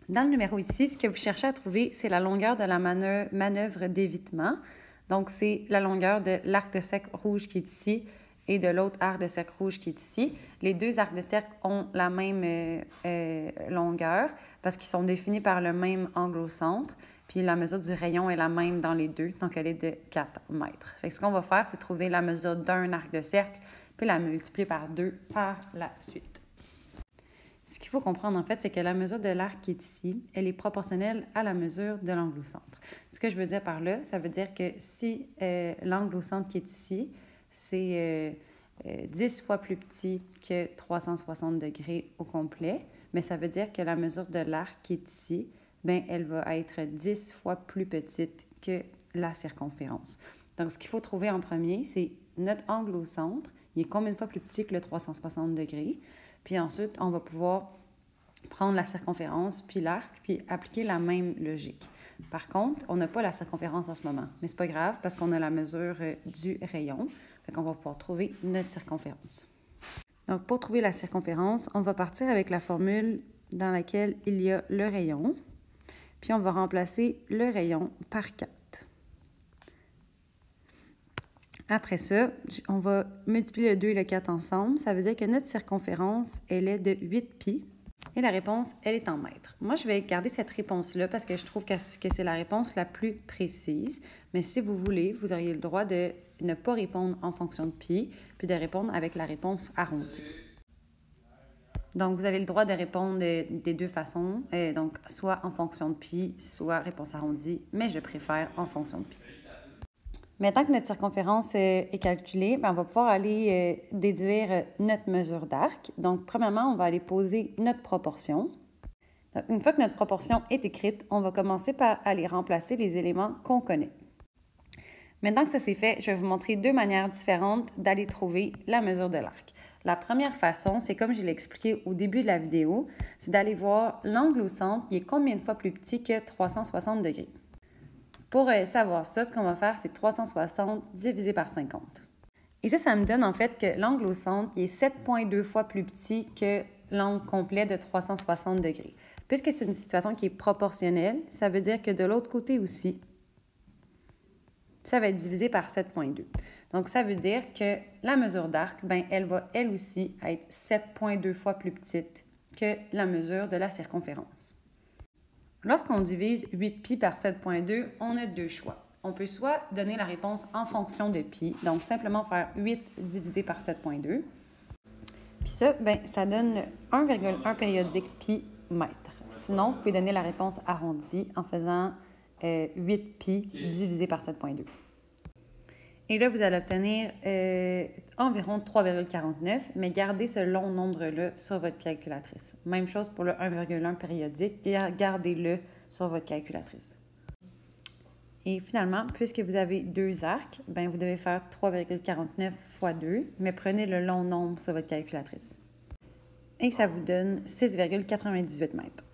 Dans le numéro ici, ce que vous cherchez à trouver, c'est la longueur de la manœuvre d'évitement. Donc, c'est la longueur de l'arc de cercle rouge qui est ici et de l'autre arc de cercle rouge qui est ici. Les deux arcs de cercle ont la même longueur parce qu'ils sont définis par le même angle au centre. Puis la mesure du rayon est la même dans les deux, donc elle est de 4 mètres. Fait que ce qu'on va faire, c'est trouver la mesure d'un arc de cercle, puis la multiplier par 2 par la suite. Ce qu'il faut comprendre, en fait, c'est que la mesure de l'arc qui est ici, elle est proportionnelle à la mesure de l'angle au centre. Ce que je veux dire par là, ça veut dire que si l'angle au centre qui est ici, c'est 10 fois plus petit que 360 degrés au complet, mais ça veut dire que la mesure de l'arc qui est ici, bien, elle va être 10 fois plus petite que la circonférence. Donc, ce qu'il faut trouver en premier, c'est notre angle au centre. Il est combien de fois plus petit que le 360 degrés? Puis ensuite, on va pouvoir prendre la circonférence puis l'arc, puis appliquer la même logique. Par contre, on n'a pas la circonférence en ce moment, mais c'est pas grave parce qu'on a la mesure du rayon. Fait qu'on va pouvoir trouver notre circonférence. Donc, pour trouver la circonférence, on va partir avec la formule dans laquelle il y a le rayon, puis on va remplacer le rayon par 4. Après ça, on va multiplier le 2 et le 4 ensemble. Ça veut dire que notre circonférence, elle est de 8 pi. Et la réponse, elle est en mètres. Moi, je vais garder cette réponse-là parce que je trouve que c'est la réponse la plus précise. Mais si vous voulez, vous auriez le droit de ne pas répondre en fonction de pi, puis de répondre avec la réponse arrondie. Donc, vous avez le droit de répondre des deux façons, donc soit en fonction de pi, soit réponse arrondie, mais je préfère en fonction de pi. Maintenant que notre circonférence est calculée, bien, on va pouvoir aller déduire notre mesure d'arc. Donc, premièrement, on va aller poser notre proportion. Donc, une fois que notre proportion est écrite, on va commencer par aller remplacer les éléments qu'on connaît. Maintenant que ça c'est fait, je vais vous montrer deux manières différentes d'aller trouver la mesure de l'arc. La première façon, c'est comme je l'ai expliqué au début de la vidéo, c'est d'aller voir l'angle au centre, il est combien de fois plus petit que 360 degrés. Pour savoir ça, ce qu'on va faire, c'est 360 divisé par 50. Et ça me donne en fait que l'angle au centre il est 7,2 fois plus petit que l'angle complet de 360 degrés. Puisque c'est une situation qui est proportionnelle, ça veut dire que de l'autre côté aussi, ça va être divisé par 7,2. Donc, ça veut dire que la mesure d'arc, bien, elle va elle aussi être 7,2 fois plus petite que la mesure de la circonférence. Lorsqu'on divise 8pi par 7,2, on a deux choix. On peut soit donner la réponse en fonction de pi, donc simplement faire 8 divisé par 7,2. Puis ça, bien, ça donne 1,1 périodique pi mètre. Sinon, vous pouvez donner la réponse arrondie en faisant 8pi divisé par 7,2. Et là, vous allez obtenir environ 3,49, mais gardez ce long nombre-là sur votre calculatrice. Même chose pour le 1,1 périodique, gardez-le sur votre calculatrice. Et finalement, puisque vous avez deux arcs, bien, vous devez faire 3,49 fois 2, mais prenez le long nombre sur votre calculatrice. Et ça vous donne 6,98 mètres.